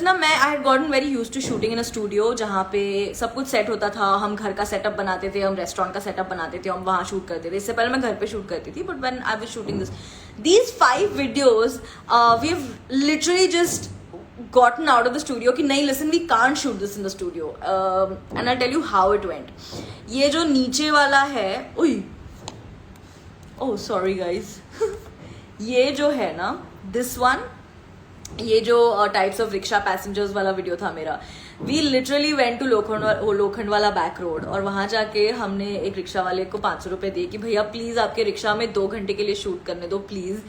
Because ना मैं I had gotten very use to shooting in a studio जहाँ पे सब कुछ सेट होता था, हम घर का सेटअप बनाते थे, हम रेस्टोरेंट का सेटअप बनाते थे, हम वहाँ शूट करते थे. इससे पहले मैं घर पे शूट करती थी, but when I was shooting these 5 videos, we've literally just gotten out of the studio कि नहीं, listen, we can't shoot this in the studio, and I'll tell you how it went. ये जो नीचे वाला है, उई, oh sorry guys, ये जो है ना, this one, ये जो टाइप्स ऑफ रिक्शा पैसेंजर्स वाला वीडियो था मेरा, वी लिटरली वेंट टू लोखंड वाला बैक रोड, और वहां जाके हमने एक रिक्शा वाले को 500 रुपए दिए कि भैया प्लीज आपके रिक्शा में 2 घंटे के लिए शूट करने दो please.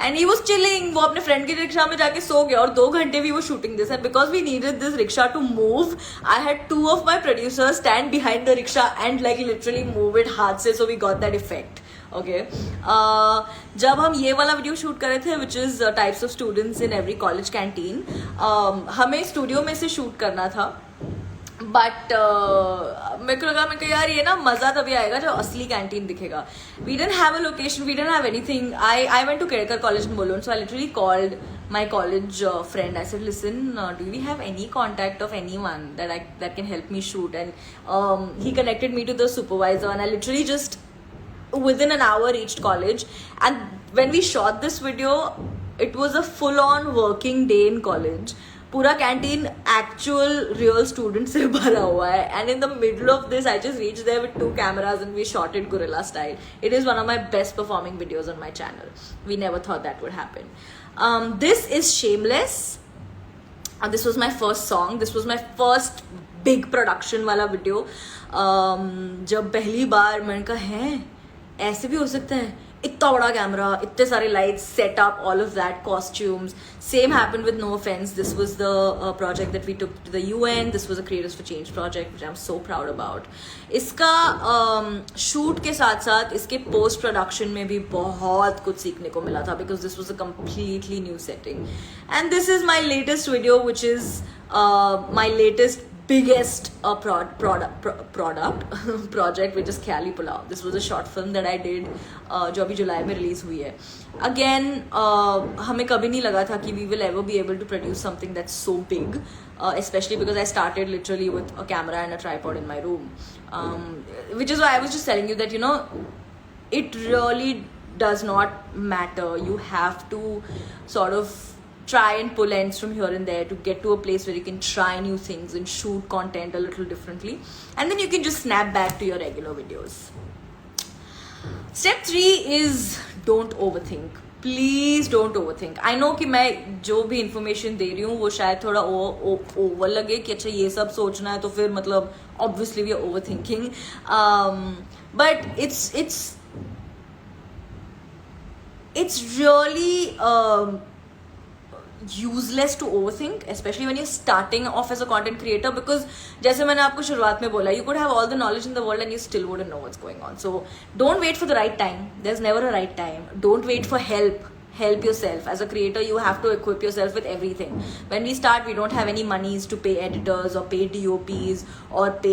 And he was chilling, वो अपने फ्रेंड की रिक्शा में जाके सो गया, और 2 घंटे वी वो shooting this. And because we needed this rickshaw to move, I had 2 of my producers stand behind the rickshaw and like literally move it हाथ से, so we got that effect. Okay, जब हम ये वाला video shoot कर रहे थे, which is types of students in every college canteen, हमें स्टूडियो में से शूट करना था, बट मेरे को लगा, मैं कहा यार ये ना मजा तभी आएगा जब असली कैंटीन दिखेगा. We didn't have a location, we didn't have anything. I went to Kedkar college in Bolon, so I literally called my college friend. I said, listen, do we have any contact of anyone that can help me shoot? And he connected me to the supervisor, and I literally just within an hour reached college. And when we shot this video, it was a full-on working day in college. पूरा canteen actual real student से भरा हुआ है, and in the middle of this I just reach there with 2 cameras and we shot it guerrilla style. It is one of my best performing videos on my channel. We never thought that would happen. This is Shameless. This was my first song. This was my first big production वाला video. जब पहली बार मैंने कहा है ऐसे भी हो सकता है, इतना बड़ा कैमरा, इतने सारे lights, setup, all of that, costumes. Same happened with no offence. This was the project that we took to the UN. This was a creators for change project which I am so proud about. इसका shoot के साथ साथ इसके post production में भी बहुत कुछ सीखने को मिला था, because this was a completely new setting. And this is my latest video, which is my latest biggest project, which is Khayali Pulao. This was a short film that I did, जो अभी जुलाई में release हुई है. Again, हमें कभी नहीं लगा था कि we will ever be able to produce something that's so big, especially because I started literally with a camera and a tripod in my room, which is why I was just telling you that, you know, it really does not matter. You have to sort of try and pull ends from here and there to get to a place where you can try new things and shoot content a little differently, and then you can just snap back to your regular videos. Step 3 is don't overthink. Please don't overthink. I know कि मैं जो भी information दे रही हूँ वो शायद थोड़ा over लगे कि अच्छा ये सब सोचना है तो फिर मतलब obviously we are overthinking, but it's really useless to overthink, especially when you're starting off as a content creator, because जैसे मैंने आपको शुरुआत में बोला, you could have all the knowledge in the world and you still wouldn't know what's going on. So don't wait for the right time. There's never a right time. Don't wait for help yourself. As a creator, you have to equip yourself with everything. When we start, we don't have any monies to pay editors or pay DOPs or pay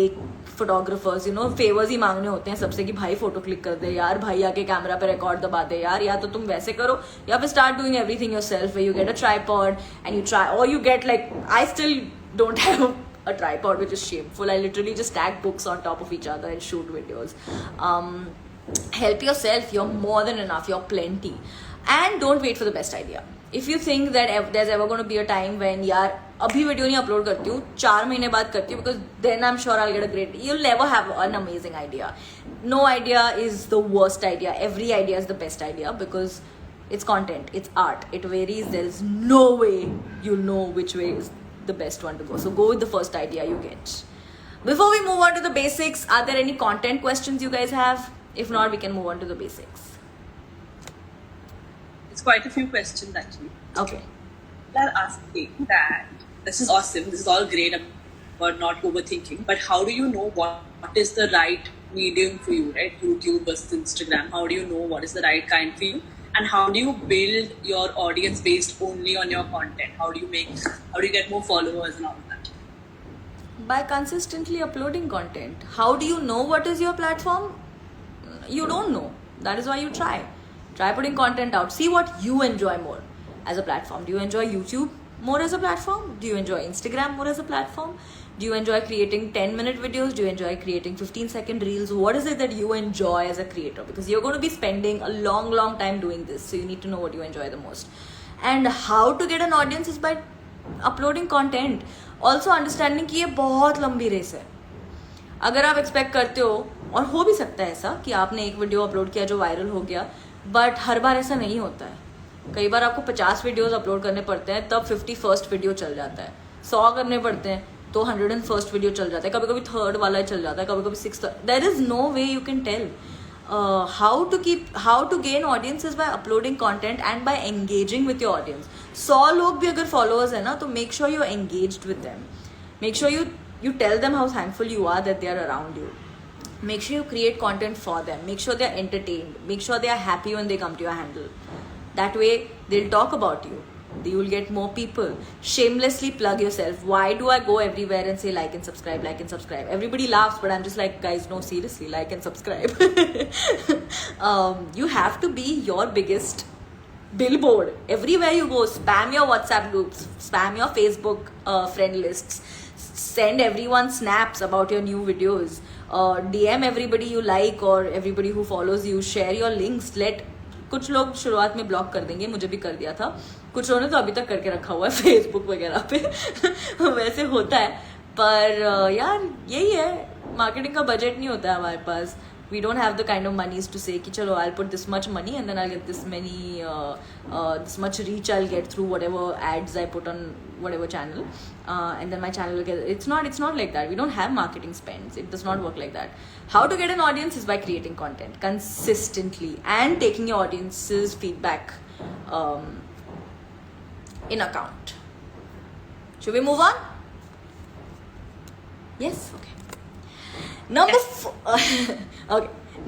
photographers. You know, favors ही मांगने होते हैं सबसे कि भाई photo click कर दे यार, भाई आके कैमरा पे रिकॉर्ड दबा दे यार, या तो तुम वैसे करो या फिर start doing everything yourself, where you get a tripod and you try, or you get like, I still don't have a tripod, which is shameful. I literally just stack books on top of each other and shoot videos. Help yourself. You're more than enough. You're plenty. And don't wait for the best idea. If you think that there's ever going to be a time when यार अभी video नहीं upload करती हूँ, 4 महीने बाद करती हूँ, because then I'm sure I'll get a great, you'll never have an amazing idea. No idea is the worst idea. Every idea is the best idea, because it's content, it's art, it varies. There is no way you'll know which way is the best one to go. So go with the first idea you get. Before we move on to the basics, are there any content questions you guys have? If not, we can move on to the basics. It's quite a few questions actually. Okay. People are asking that this is awesome, this is all great about not overthinking, but how do you know what is the right medium for you, right? YouTube versus Instagram. How do you know what is the right kind for you? And how do you build your audience based only on your content? How do you get more followers and all of that? By consistently uploading content. How do you know what is your platform? You don't know. That is why you try putting content out. See what you enjoy more as a platform. Do you enjoy YouTube more as a platform? Do you enjoy Instagram more as a platform? Do you enjoy creating 10-minute videos? Do you enjoy creating 15-second reels? What is it that you enjoy as a creator? Because you're going to be spending a long time doing this. So you need to know what you enjoy the most. And how to get an audience is by uploading content. Also understanding कि ये बहुत लंबी race है. अगर आप expect करते हो, और हो भी सकता है ऐसा कि आपने एक वीडियो अपलोड किया जो वायरल हो गया, बट हर बार ऐसा नहीं होता है. कई बार आपको 50 वीडियोस अपलोड करने पड़ते हैं, तब 51st वीडियो चल जाता है. 100 करने पड़ते हैं तो 101st वीडियो चल जाता है. कभी कभी 3rd वाला चल जाता है, कभी कभी 6th. There is no way you can tell how to gain audiences by uploading content and by engaging with your audience. 100 लोग भी अगर followers है ना, तो make sure you're engaged with them. Make sure you tell them how thankful you are that they are around you. Make sure you create content for them. Make sure they are entertained. Make sure they are happy when they come to your handle. That way they'll talk about you. You will get more people. Shamelessly plug yourself. Why do I go everywhere and say like and subscribe, like and subscribe? Everybody laughs, but I'm just like, guys, no, seriously, like and subscribe. You have to be your biggest billboard. Everywhere you go, spam your WhatsApp groups, spam your Facebook friend lists, send everyone snaps about your new videos, DM everybody you like or everybody who follows you, share your links. कुछ लोग शुरुआत में block कर देंगे, मुझे भी कर दिया था. कुछ लोगों ने तो अभी तक करके रखा हुआ है फेसबुक वगैरह पे. वैसे होता है, पर यार यही है, मार्केटिंग का बजट नहीं होता है हमारे पास. We don't have the kind of monies to say कि चलो I'll put this much money and then I'll get this much reach I'll get through whatever ads I put on whatever channel, and then my channel will get. It's not like that. We don't have marketing spends. It does not work like that. How to get an audience is by creating content consistently and taking your audience's feedback in account. Should we move on? Yes? Okay.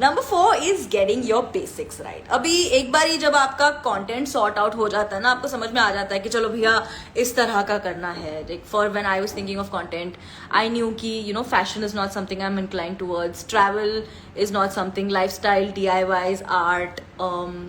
Number 4 is getting your basics right. अभी एक बार ही जब आपका content sort out हो जाता है ना, आपको समझ में आ जाता है कि चलो भैया इस तरह का करना है. Like for when I was thinking of content, I knew कि fashion is not something I'm inclined towards. Travel is not something. Lifestyle, DIYs, art,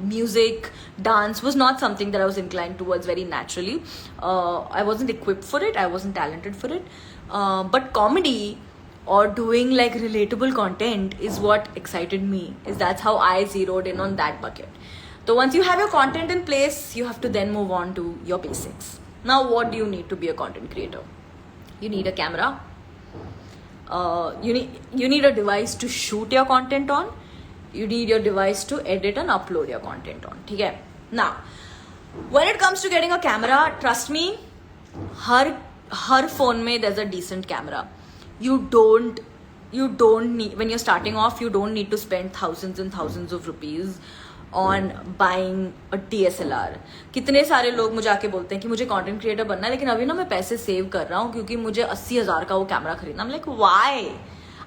music, dance was not something that I was inclined towards very naturally. I wasn't equipped for it. I wasn't talented for it. But comedy or doing like relatable content is what excited me. That's how I zeroed in on that bucket. So once you have your content in place, you have to then move on to your basics. Now what do you need to be a content creator? You need a camera. You need a device to shoot your content on. You need your device to edit and upload your content on. Okay? Now, when it comes to getting a camera, trust me, her phone mein there's a decent camera. You don't need, when you're starting off, you don't need to spend thousands and thousands of rupees on buying a DSLR. कितने सारे लोग मुझे आके बोलते हैं कि मुझे content creator बनना है, लेकिन अभी ना मैं पैसे सेव कर रहा हूँ क्योंकि मुझे 80,000 का वो कैमरा खरीदना. I'm like, why?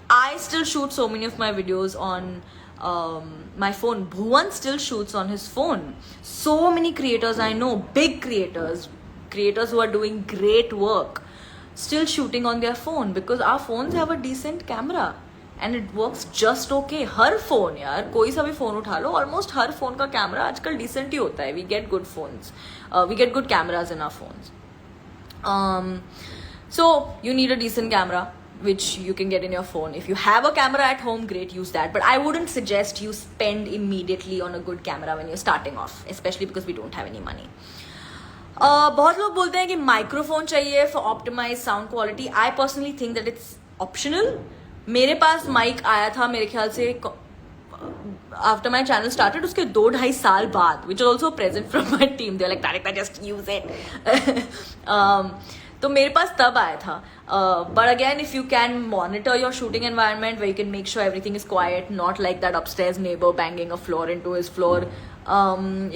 I still shoot so many of my videos on my phone. Bhuvan still shoots on his phone. So many creators I know, big creators who are doing great work, still shooting on their phone because our phones have a decent camera and it works just okay. Her phone यार, कोई सा भी phone उठा लो, almost हर phone का camera आजकल decent ही होता है. We get good phones. We get good cameras in our phones. So you need a decent camera which you can get in your phone. If you have a camera at home, great, use that. But I wouldn't suggest you spend immediately on a good camera when you're starting off, especially because we don't have any money. बहुत लोग बोलते हैं कि microphone चाहिए for optimise sound quality. I personally think that it's optional. मेरे पास mic आया था मेरे ख्याल से आफ्टर माई चैनल स्टार्टेड, उसके 2-2.5 साल बाद, which is also present from my team. They like Tarika just use it. तो मेरे पास तब आया था. But again, if you can monitor your shooting environment where you can make sure everything is quiet, not like that upstairs neighbor banging a floor into his floor,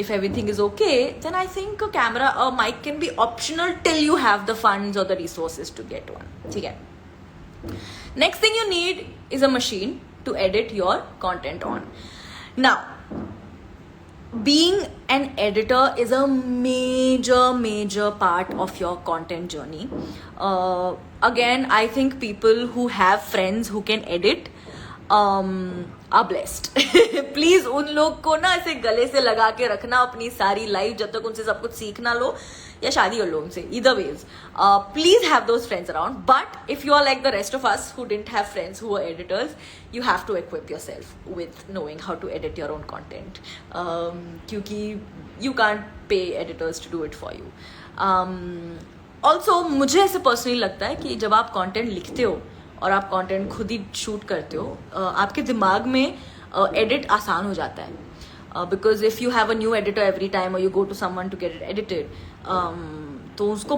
if everything is okay, then I think a mic can be optional till you have the funds or the resources to get one. Okay. Next thing you need is a machine to edit your content on. Now, being an editor is a major part of your content journey. Again, I think people who have friends who can edit are blessed. Please उन लोग को ना ऐसे गले से लगा के रखना अपनी सारी लाइफ जब तक उनसे सब कुछ सीख ना लो या शादी कर लो उनसे. Either ways, please have those friends around. But if you are like the rest of us who didn't have friends who were editors, you have to equip yourself with knowing how to edit your own content. क्योंकि you can't pay editors to do it for you. Also, मुझे ऐसे personally लगता है कि जब आप content लिखते हो और आप कंटेंट खुद ही शूट करते हो, आपके दिमाग में एडिट आसान हो जाता है. Because if you have a new editor every time और you go to someone to get it edited, तो उसको